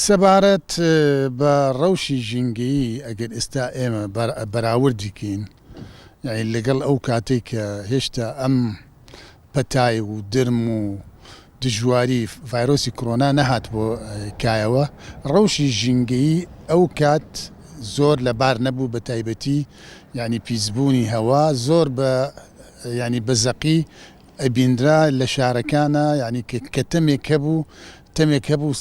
سەبارەت بە ڕەوشی ژینگەیی ئەگەر ئێستا ئێمە بەراوردیکەین یعنی لەگەڵ ئەو کاتێک کە هێشتا ئەم پەتای و درم و دژواری ڤایرۆسی کۆرۆنا نەهات بۆ کایەوە ڕەوشی ژینگەیی ئەو کات زۆر لەبار نەبوو بە تایبەتی یعنی پیسبوونی هەوا زۆر بە ینی بەزەقی ئەبیندرا لە شارەکانە یعنی کە تەمێک هەبوو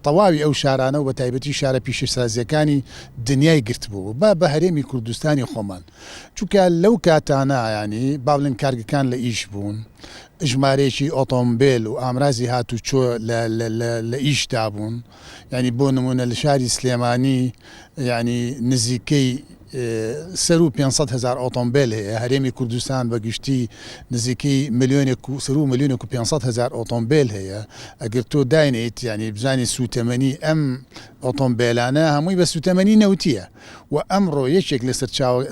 تەواوی ئەو شارانە و بە تایبەتی شارە پیشەسازیەکانی دنیای گرت بوو بە هەرێمی کوردستانی خۆمان چونکە لەو کاتانە ینی با بڵێن کارگەکان لە ئیش بوون ژمارەیەکی ئۆتۆمبیل و ئامرازی هاتوچۆ لە ئیشدا بوون ینی بۆ نمونە لە شاری سلێمانی ینی نزیکەی سەر و 500,000 ئۆتۆمبیل هەیە هەرێمی کوردستان بەگشتی نزیکەی سەر و 1,500,000 ئۆتۆمبیل هەیە ئەگەر تۆ داینیت ینی بزانی سوتەمەنی ئەم ئۆتۆمبیلانە هەمووی بە سوتەمەنی نەوتیە و ئەمڕۆ یەکێک لە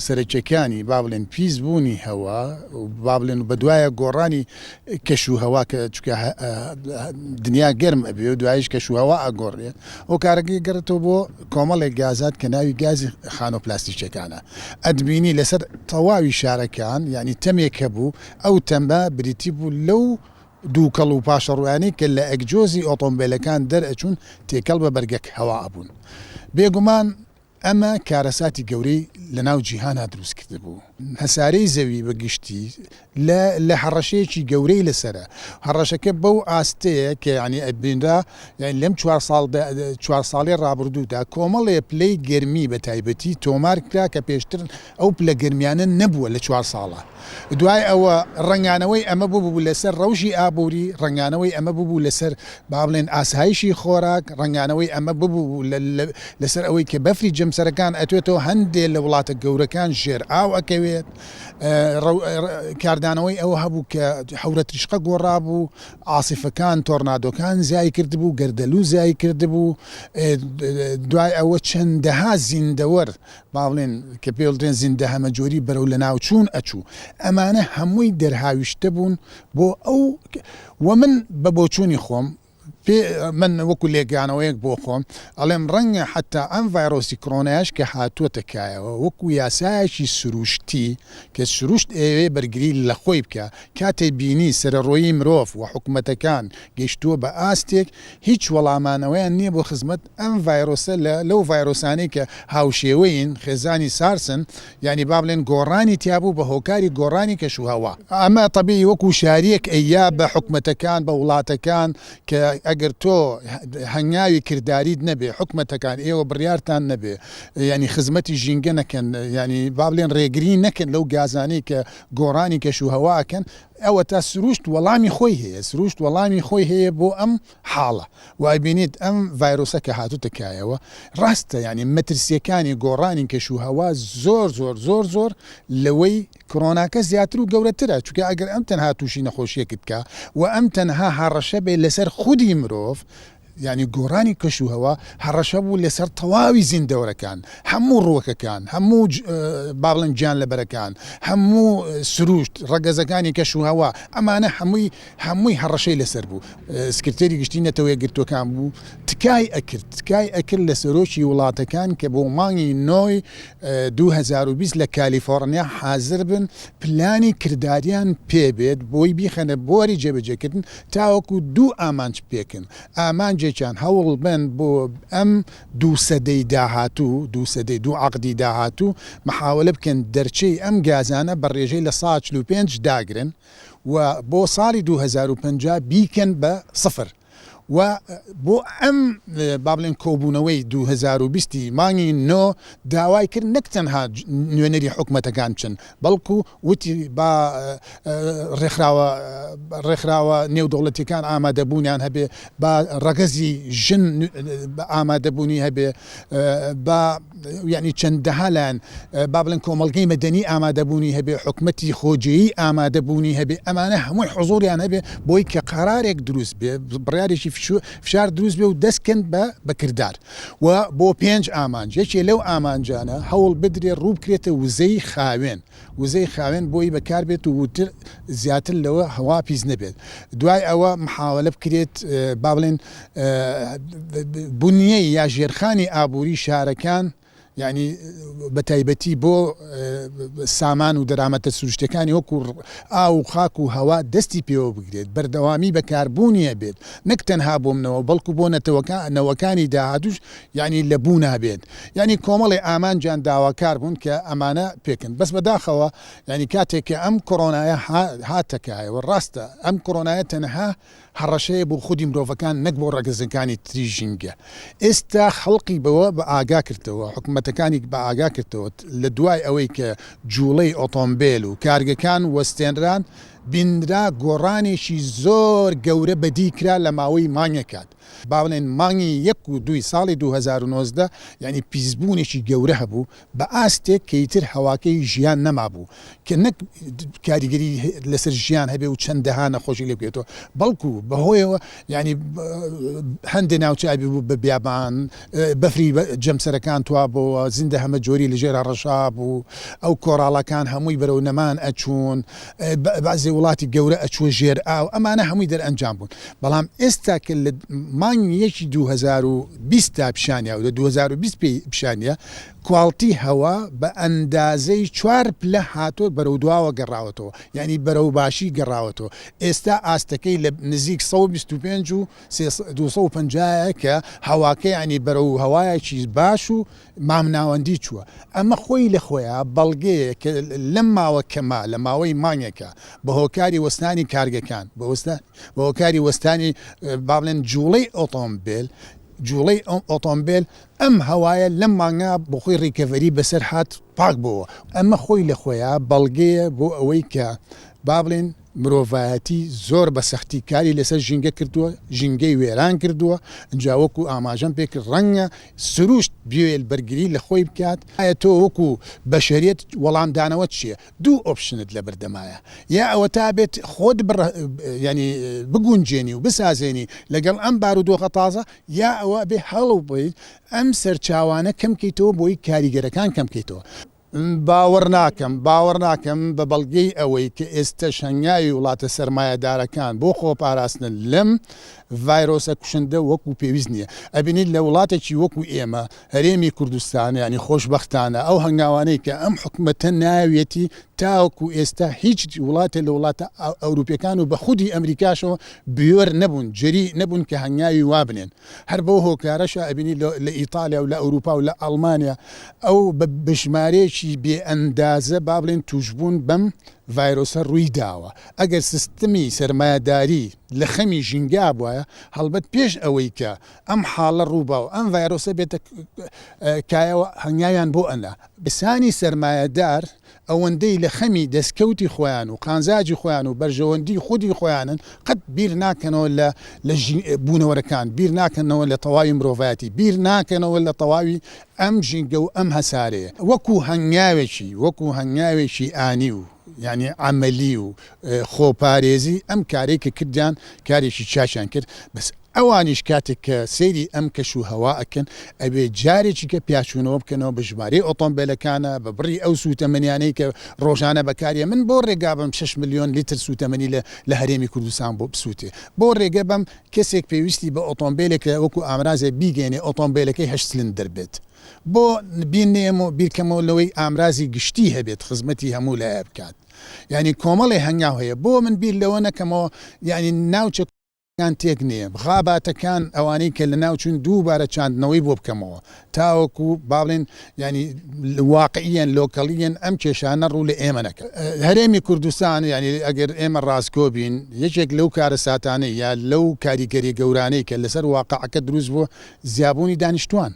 سەرچەکانی با بڵێن پیسبوونی هەوا با بڵێن بە دوایە گۆڕانی کەش و هەوا کە چکە دنیا گەرم ئەبێ و دوایش کەش و هەوا ئاگۆڕێ ئەو کارەکەی گەڕێتەوە بۆ کۆمەڵێک گازات کە ناوی گازی خانۆپلاستیکەکانە ئەدبینی لەسەر تەواوی شارەکان ینی تەمێک هەبوو ئەو تەمە بریتی بوو لەو دووکەڵ و پاشەڕوانی کە لە ئەگجۆزی ئۆتۆمبیلەکان دەرئەچوون تێکەڵ بە بەرگەک هەوا ئەبوون بێگومان ئەمە کارەساتی گەورەی لە ناو جیهانە دروست کرده بوو هەسارەی زەوی بەگشتی لە هەڕەشەیەکی گەورەی لەسرە هەڕەشەکە بەو ئاستەیە کە ینی ئەبینرا یعنی لەم 4 ساڵی ڕابردوودا کۆمەڵێ پلەی گەرمی بە تایبەتی تۆمار کرا کە پێشتر ئەو پلە گەرمیانە نەبووە لە 4 ساڵە دوای ئەوە ڕنگانەوەی ئەمە بوو لەسەر ڕەوشی ئابووری ڕنگانەوەی ئەمە بوو لەسەر با بڵێن ئاسایشی خۆراک ڕنگانەوەی ئەمە ببوو لەسەر ئەوەی کە بەفری جەمسەرەکان ئەتوێتەوە هەندێک لە وڵاتە گەورەکان ژێر ئاو ئەکەوێت کاردانەوەی ئەوە هەبوو کە حەورە تریشقە گۆڕابوو ئاسیفەکان تۆرنادۆکان زیای کردبوو گەردەلوو زیای کردبوو دوای ئەوە چەندەها زیندەوەر با بڵێن کە پێ دێن زیندە هەمەجۆری بەرەو لە ناوچوون ئەچوو ئەمانە هەمووی دەرهاویشتە بوون بۆ ئەو و من بە بۆچوونی خۆم من وەکو لێگانەوەیەک بۆ خۆم ئەڵێم ڕەنگە حتا ئەم ڤایرۆسی کۆرۆنایش کە هاتووەتە کایەوە وەکو یاسایەکی سروشتی کە سروشت ئێوێ بەرگری لە خۆی بکە کاتێ بینی سەرڕۆیی مرۆڤ و حکوومەتەکان گەیشتووە بە ئاستێک هیچ وەڵامانەوەیان نییە بۆ خزمەت ئەم ڤایرۆسە لەو ڤایرۆسانەی کە هاوشێوەین خێزانی سارسن ینی با بڵێن گۆڕانی تیابوو بە هۆکاری گۆڕانی کەشوهەوا ئەمە تەبیعی وەکو شاریەک ئەییا بە حکوومەتەکان بە وڵاتەکان کە ئەگەر تۆ هەنگاوی کردداریت نەبێ حکوومەتەکان ئێوە بڕیارتان نەبێ ینی خزمەتی ژینگە نەکەن ینی با بڵێن ڕێگری نەکەن لەو گازانەی کە گۆڕانی کەشوهەواکەن ئەوە تا سروشت وەڵامی خۆی هەیە سروشت وەڵامی خۆی هەیە بۆ ئەم حاڵە وای بینیت ئەم ڤایرۆسە کە هاتووتە کایەوە ڕاستە ینی مەترسیەکانی گۆڕانی کەشوهەوا زۆر لەوەی کۆرۆناکە زیاتر و گەورەترە چونکە ئەگەر ئەم تەنها تووشی نەخۆشیەکت کە و ئەم تەنها هەڕەشە بێ لەسەر خودی مرۆڤ ینی گۆڕانی کەشوهەوا هەڕەشە بوو لەسەر تەواوی زیندەوەرەکان هەموو ڕووەکەکان هەموو با بڵێن گیانلەبەرەکان هەموو سروشت ڕەگەزەکانی کەشوهەوا ئەمانە هەمووی هەڕەشەی لەسەر بوو سکرتێری گشتی نەتەوەی گرتوەکان بوو تکای ئەکرد لە سەرۆکی وڵاتەکان کە بۆ مانگی 2020 لە کالیفۆرنیا حازر بن پلانی کردداریان پێبێت بۆی بیخەنە بۆری جێبەجێکردن تاوەکو 2 ئامانج پێکن ئامانج هەوڵ بن بۆ ئەم 2 داهاتوو 2 عقدی داهاتوو محاولە بکەن دەرچەی ئەم گازانە بە ڕێژەی لە 145 داگرن و بۆ ساڵی 2050 بیکەن بە 0 و بۆ ئەم با بڵێن کۆبوونەوەی 2020 مانگی 9 داوای کرد نەک تەنها نوێنەری حکوومەتەکان بچن بەڵکو وتی با ڕێکخراوە نێودەوڵەتیەکان ئامادەبوونیان هەبێ با ڕەگەزی ژن ئامادەبوونی هەبێ با یعنی چەندەها لایەن با بڵێن کۆمەڵگەی مەدەنی ئامادەبوونی هەبێ حکوومەتی خۆجێیی ئامادەبوونی هەبێ ئەمانە هەمووی حوزوریان هەبێ بۆی کە قەرارێک دروست بێ بڕیارێکی فشار دروست بێ و دەستکەن بەکردار و بۆ 5 ئامانج یەکێ لەو ئامانجانە هەوڵ بدرێ ڕوو بکرێتە وزەی خاوێن بۆی بەکار بێت و وتر زیاتر لەوە هەوا پیس نەبێت دوای ئەوە محاولە بکرێت با بڵێن بنیەی یا ژێرخانی ئابووری شارەکان یعنی بەتایبەتی بۆ سامان و دەرامەتە سروشتەکانی وەکو ئاو و خاک و هەوا دەستی پێوە بگرێت بەردەوامی بەکاربوونیە بێت نەک تەنها بۆمنەوە بەڵکو بۆ نەوەکانی داهاتوش یعنی لە بوو نابێت یعنی کۆمەڵی ئامانجان داواکار بوون کە ئەمانە پێکن بەس بەداخەوە ینی کاتێک کە ئەم کۆڕۆنایە هاتەکایەوە ڕاستە ئەم کۆڕۆنایە تەنها هەڕەشەیە بۆ خودی مرۆڤەکان نەک بۆ ڕەگەزەکانی تری ژینگە ئێستا خەڵقی بەوە بە ئاگا کردەوە حکوومەتەکانی بە ئاگا کردەوە لە دوای ئەوەی کە جوڵەی ئۆتۆمبیل و کارگەکان وەستێنران بینرا گۆڕانێکی زۆر گەورە بەدیکرا لە ماوەی مانگێکات با بڵێن مانگی 1 و 2 ساڵی 2019 یعنی پیسبوونێکی گەورە هەبوو بە ئاستێک کەیتر هەواکەی ژیان نەمابوو کە نەک کاریگەری لەسەر ژیان هەبێ و چەندەها نەخۆشی لێ بکرێتەوە بەڵکو بەهۆیەوە ینی هەندێک ناوچابی بوو بە بیابان بەفری جەمسەرەکان توا بۆەوە زیندە هەمە جۆری لەژێرا ڕەشا بوو ئەو کۆڕاڵەکان هەمووی بەرەو نەمان ئەچوون بەعزێ وڵاتی گەورە ئەچوە ژێر ئاو ئەمانە هەمووی دەرئەنجام بوون بەڵام ئێستا کە لە مانگی 2020 تا پیشانیا و لە 2020 پیشانیا کوالتی هەوا بە ئەندازەی 4 پلە هاتۆ بەرەو دواوە گەڕاوەتەوە یعنی بەرەو باشی گەڕاوەتەوە ئێستا ئاستەکەی لە نزیک 125 و 250 کە هەواکە ینی بەرەو هەوایەکی باش و مامناوەندی چووە ئەمە خۆی لە خۆیان بەڵگەیە کە لەم ماوە کەما لە ماوەی مانگێکە بە هۆکاری وەستانی کارگەکان بە هۆکاری وەستانی با بڵێن جوڵەی ئۆتۆمبیل ئەم هەوایە لەم مانگا بۆ خۆی ڕیکەڤەری بەسەر هات پاک بووە ئەمە خۆی لە خۆیان بەڵگەیە بۆ ئەوەی کە با بڵێن مرۆڤایەتی زۆر بە سەختی کاری لەسەر ژینگە کردووە ژینگەی وێران کردووە ئەجا وەکو ئاماژەم پێکرد ڕەنگە سروشت بوێل بەرگری لە خۆی بکات ئایا تۆ وەکو بەشەریەت وەڵامدانەوە چییە دوو ئۆپشنت لە بەردەمایە یا ئەوە تا بێت خۆت ینی بگونجێنی و بسازێنی لەگەڵ ئەم بارودۆخە تازە یا ئەوە بێ هەڵو بێت ئەم سەرچاوانە کەمکەیتەوە بۆی کاریگەرەکان کەمکەیتەوە باوەڕ ناکەم بە بەڵگەی ئەوەی کە ئێستا شەنگاوی وڵاتە سەرمایەدارەکان بۆ خۆپاراستن لەم ڤایرۆسە کوشندە وەکو پێویست نییە ئەبینیت لە وڵاتێکی وەکو ئێمە هەرێمی کوردستان ینی خۆشبەختانە ئەو هەنگاوانەی کە ئەم حکومەتە ناوێتی تاوەکو ئێستا هیچ وڵاتە لە وڵاتە ئەوروپیەکان و بە خودی ئەمریکاشەوە بێوەر نەبوون جەری نەبوون کە هەنگاوی وابنێن هەر بەو هۆکارەشە ئەبینی لە ئیتالیا و لە ئەوروپا و لە ئەڵمانیا ئەو بژمارەیەکی بێ ئەندازە با بڵێن توشبوون بەم ڤایرۆسە ڕووی داوە ئەگەر سیستمی سەرمایەداری لە خەمی ژینگا بووە هەڵبەت پێش ئەوەی کە ئەم حاڵە ڕووبا و ئەم ڤایرۆسە بێتە کایەوە هەنگاویان بۆ ئەنا بسانی سەرمایەدار ئەوەندەی لە خەمی دەستکەوتی خۆیان و قانزاجی خۆیان و بەرژەوەندی خودی خۆیانن قەت بیر ناکەنەوە لە بوونەوەرەکان بیر ناکەنەوە لە تەواوی مرۆڤایەتی بیر ناکەنەوە لە تەواوی ئەم ژینگە و ئەم هەسارەیە وەکو هەنگاوێکی ئانی و یعنی عملی و خۆپارێزی ئەم کارێک کە کردیان کارێکی چاشان کرد بەس ئەوانیش کاتێک کە سەیری ئەم کەش و هەوا ئەکەن ئەبێ جارێکی کە پیاچوونەوە بکەنەوە بە ژمارەی ئۆتۆمبیلەکانە بە بڕی ئەو سوتەمەنیانەی کە ڕۆژانە بەکاریە من بۆ ڕێگا بم 6 ملیۆن لیتر سوتەمەنی لە هەرێمی کوردستان بۆ بسووتێ بۆ ڕێگە بەم کەسێک پێویستی بە ئۆتۆمبیلێکە وەکو ئامرازێ بیگەێنێ ئۆتۆمبیلەکەی 8 سلندر بێت بۆ بینێم و بیرکەمەوە لەوەی ئامرازی گشتی هەبێت خزمەتی هەموو لایە بکات یعنی کۆمەڵی هەنگاو هەیە بۆ من بیر لەوە نەکەمەوە یعنی ناوچە کان تێک نییە بخاباتەکان ئەوانەی کە لە ناوچون دووبارە چاندنەوەی بۆ بکەمەوە تاوەکو با بڵێن ینی واقعیان لۆکەڵیان ئەم کێشانە ڕوو لە ئێمە نەکە هەرێمی کوردستان ینی ئەگەر ئێمە ڕاستکۆ بین یەکێک لەو کارە ساتانەی یا لەو کاریگەری گەورانەی کە لەسەر واقعەکە دروست بووە زیابوونی دانیشتوان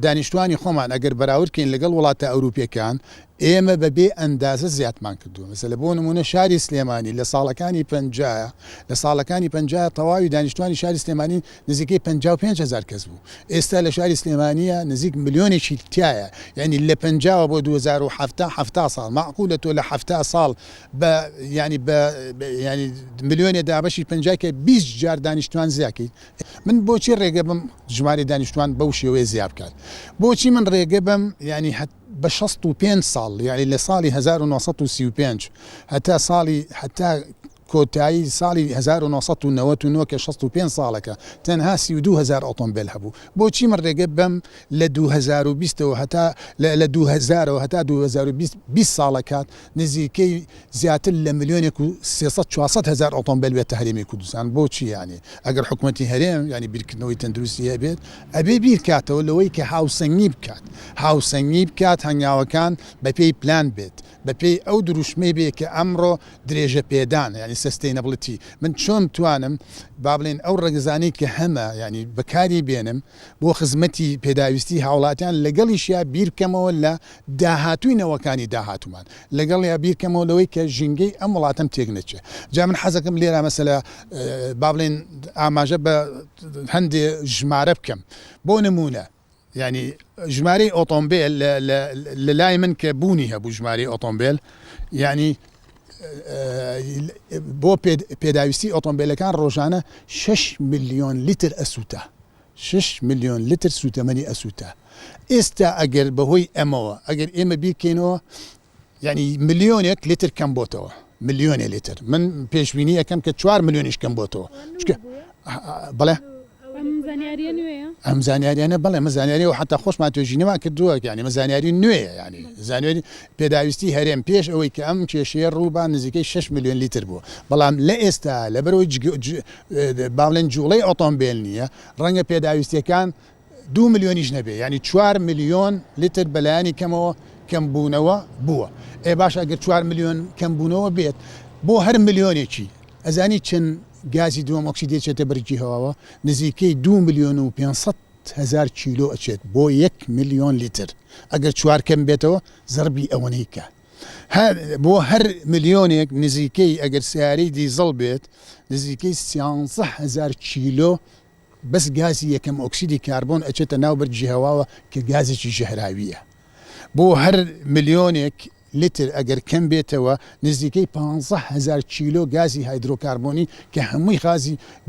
دانیشتوانی خۆمان ئەگەر بەراوردکەین لەگەڵ وڵاتە ئەوروپیەکان ئێمە بەبێ ئەندازە زیاتمان کردووە. مەسەلە بۆ نمونە شاری سلێمانی لە ساڵەکانی 50 لە ساڵەکانی 50 تەواوی دانیشتوانی شاری سلێمانی نزیکەی 55,000 کەس بوو. ئێستا لە شاری سلێمانیە نزیک ملیۆنێکی تایە، یعنی لە 50 بۆ 2017 ساڵ معقولە تۆ لە 70 ساڵ ینی ملیۆنێ دابەشی 50 کە 20 جار دانیشتوان زیاکەیت. من بۆچی ڕێگە بم ژمارە دانیشتوان بەو شێوەیە زیاد بکات؟ بۆچی من ڕێگە بم ینی بە 65 ساڵ یعنی لە ساڵی 1935 هەتا کۆتایی ساڵی 1990 کە 65 ساڵەکە تەنها 32,000 ئۆتۆمبیل هەبوو. بۆچی من ڕێگە بم لە 2020ەوە هەتا لە 2000ەوە هەتا 2020 ساڵەکات نزیکەی زیاتر لە 1,300,000 ئۆتۆمبیل بێت هەرێمی کوردستان. بۆچی یانی ئەگەر حکوومەتی هەرێم ینی بیرکردنەوەی تەندروستی هەبێت ئەبێ بیرکاتەوە لەوەی کە هاوسەنگی بکات هەنگاوەکان بە پێی پلان بێت، بە پێی ئەو دروشمەی بێ کە ئەمڕۆ درێژە پێدان ینی سستینەبڵیتی. من چۆن توانم با بڵێن ئەو ڕێگەزانەی کە هەمە ینی بەکاری بێنم بۆ خزمەتی پێداویستی هاوڵاتیان لەگەڵیشیا بیرکەمەوە لە داهاتووی نەوەکانی داهاتومان، لەگەڵ یا بیرکەمەوە لەوەی کە ژینگەی ئەم وڵاتم تێک نەچێ. جا من حەزەکەم لێرە مەسەلە با بڵێن ئاماژە بە هەندێ ژمارە بکەم. بۆ نمونە ینی ژمارەی ئۆتۆمبیل لە لای من کە بوونی هەبوو ژمارەی ئۆتۆمبیل ینی بۆ پێداویستی ئۆتۆمبیلەکان ڕۆژانە 6 ملیۆن لیتر ئەسووتە، 6 ملیۆن لیتر سوتەمەنی ئەسووتە. ئێستا ئەگەر بەهۆی ئەمەوە ئەگەر ئێمە بیکەینەوە ینی ملیۆنێک لیتر کەم بۆتەوە، ملیۆنێ لیتر. من پێشبینی ئەەکەم کە 4 ملیۆنیش کەم بۆتەوە. بەڵێ ئەم زانیاریانە بەڵێ مەزانیاری و حتا خۆشمان توێژینەوە کردووە ینی مەزانیاری نوێیە، ینی زانیاری پێداویستی هەرێم پێش ئەوەی کە ئەم کێشەیە ڕووبان نزیکەی 6 ملیۆن لیتر بووە. بەڵام لە ئێستا لەبەرەوەی باڵێن جوڵەی ئۆتۆمبیل نییە ڕەنگە پێداویستیەکان 2 ملیۆنیش نەبێ، ینی 4 ملیۆن لیتر بەلایانی کەمەوە کەمبوونەوە بووە. باش ئەگەر 4 ملیۆن کەمبوونەوە بێت بۆ هەر ملیۆنێکی ئەزانی چەند گازی دووەم ئۆکسیدی چێتە بەرگی هەواوە نزیکەی 2,500,000 کیلۆ ئەچێت بۆ 1 ملیۆن لیتر. ئەگەر 4 کەم بێتەوە زەربی ئەوەنەی کە بۆ هەر ملیۆنێک نزیکەی ئەگەر سیارەی دیزڵ بێت نزیکەی 13,000 کیلۆ بەس گازی یەکەم ئۆکسیدی کاربۆن ئەچێتە ناو بەرگی هەواوە کە گازێکی ژەهراویە. بۆ هەر ملیۆنێک لیتر ئەگەر کەم بێتەوە نزیکەی 15,000 کیلۆ گازی هایدرۆکاربۆنی کە هەمووی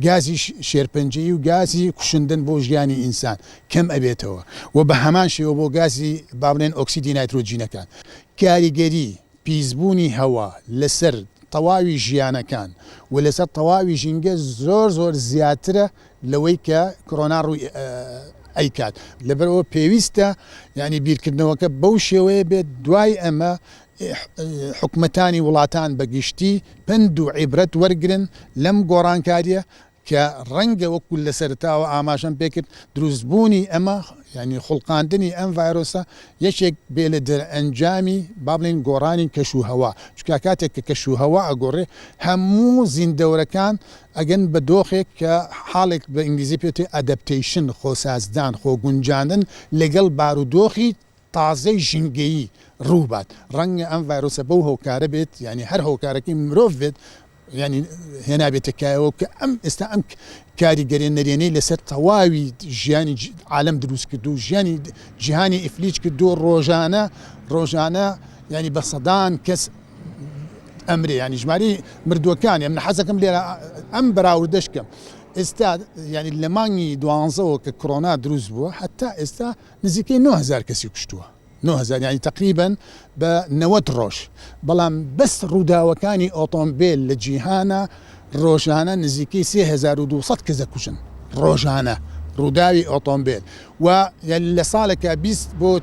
گازی شێرپەنجەیی و گازی کوشندن بۆ ژیانی ئینسان کەم ئەبێتەوە و بە هەمان شێوە بۆ گازی با بڵێن ئۆکسیدی نایترۆجینەکان. کاریگەری پیسبوونی هەوا لەسەر تەواوی ژیانەکان و لەسەر تەواوی ژینگە زۆر زیاترە لەوەی کە کۆرۆنا ڕووی ئەیکات. لەبەرەوە پێویستە ینی بیرکردنەوەکە بەو شێوەیە بێت دوای ئەمە حکومەتانی وڵاتان بەگشتی پند و عیبرەت وەرگرن لەم گۆڕانکاریە کە ڕەنگە وەکو لە سەرتاوە ئاماژەم پێکرد دروستبوونی ئەمە ینی خوڵقاندنی ئەم ڤایرۆسە یەکێک بێ لە دەرئەنجامی با بڵێن گۆڕانی کەشوهەوا، چونکە کاتێک کە کەشوهەوا ئەگۆڕێ هەموو زیندەوەرەکان ئەگەن بە دۆخێک کە حاڵێک بە ئینگلیزی پێوتێ ئەدەپتەیشن خۆسازدان خۆگونجاندن لەگەڵ بارودۆخی تازەی ژینگەیی ڕووبات. ڕەنگە ئەم ڤایرۆسە بەو هۆکارە بێت ینی هەر هۆکارەکەی مرۆڤ بێت ینی هێنابێتەکایەوە کە ئێستا ئەم کاریگەری نەرێنەی لەسەر تەواوی ژیانی عالەم دروست کردو و ژیانی جیهانی ئیفلیج کردو ڕۆژانە ینی بە سەدان کەس ئەمرێ ینی ژماری مردووەکان ئەم حەزەکەم لێرە ئەم بەراوردەشکەم. ئێستا ینی لە مانگی 12ەوە کە کۆرۆنا دروست بووە هەتا ئێستا نزیکەی 9,000 کەسی کوشتووە، 9,000 ینی تقریبن بە 90 ڕۆژ. بەڵام بەس ڕووداوەکانی ئۆتۆمبیل لە جیهانە ڕۆژانە نزیکەی 3,200 کەس دەکوژن ڕۆژانە ڕووداوی ئۆتۆمبیل و لە ساڵێکە 20 بۆ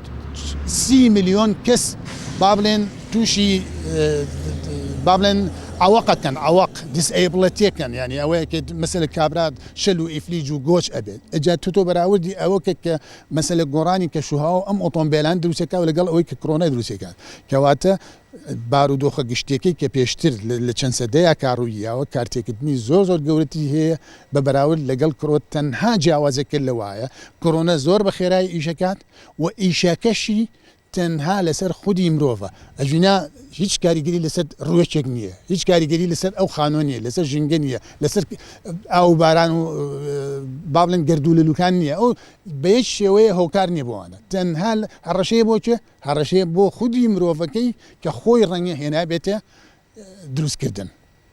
30 ملیۆن کەس با بڵێن تووشی با بڵێن ئەوەقەکەن ئەوەق دیسئیبڵەتێکن ینی ئەوەیە کە مەسەلە کابرات شەل و ئیفلیج و گۆچ ئەبێت. ئەجا تۆ بەراوردی ئەوەکە کە مەسەلە گۆڕانی کەشوهاو ئەم ئۆتۆمبیلان دروستەکە و لەگەڵ ئەوەی کە کۆرۆنای دروستەکان کەواتە بارودۆخە گشتێکی کە پێشتر لە چەند سەدەیە کاڕووییەوە کارتێکردنی زۆر گەورەتی هەیە بە بەراورد لەگەڵ کڕۆ تەنها جیاوازەکە لەوایە کۆرۆنا زۆر بە خێرایی ئیشەکات و ئیشەکەشی تەنها لەسەر خودی مرۆڤە ئەژینا هیچ کاریگەری لەسەر ڕوێچێک نییە هیچ کاریگەری لەسەر ئەو خانۆ نیە لەسەر ژینگە نیە لەسەر ئاو باران و با بڵێن گەردوو لەلوکان نییە ئەو بە هیچ شێوەیە هۆکار نییە بۆوانە تەنها هەڕەشەیە بۆچێ هەڕەشەیە بۆ خودی مرۆڤەکەی کە خۆی ڕەنگە هێنا بێتە دروستکردن